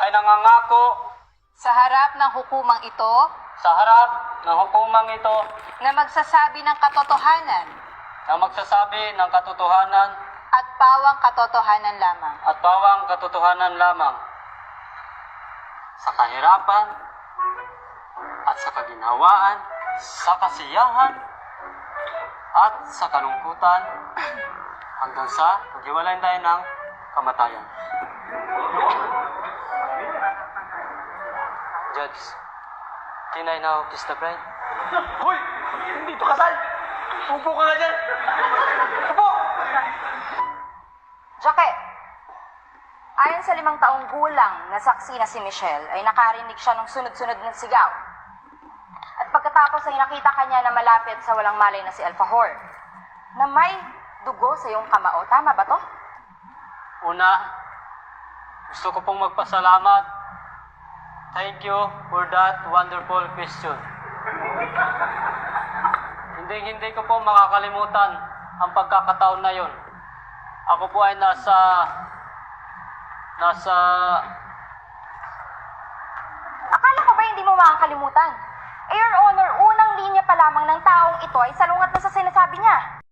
ay nangangako sa harap ng hukumang ito sa harap ng hukumang ito na magsasabi ng katotohanan na magsasabi ng katotohanan at pawang katotohanan lamang. at pawang katotohanan lamang sa kahirapan at sa kaginhawaan, sa kasiyahan at sa kalungkutan hanggang sa paghiwalayan tayo ng kamatayan. Judge, can I now kiss the bride? Hoy! Hindi to kasal! Upo ka nga dyan! Upo! Jackie, ayon sa 5 taong gulang na saksi na si Michelle, ay nakarinig siya ng sunod-sunod ng sigaw. At pagkatapos ay nakita kanya na malapit sa walang malay na si Alfajor, na may dugo sa iyong kamao. Tama ba to? Una, gusto ko pong magpasalamat. Thank you for that wonderful question. Hindi ko po makakalimutan ang pagkakataon na yon. Ako po ay nasa Akala ko ba hindi mo makakalimutan? Eh, Your Honor, unang linya pa lamang ng taong ito ay salungat na sa sinasabi niya.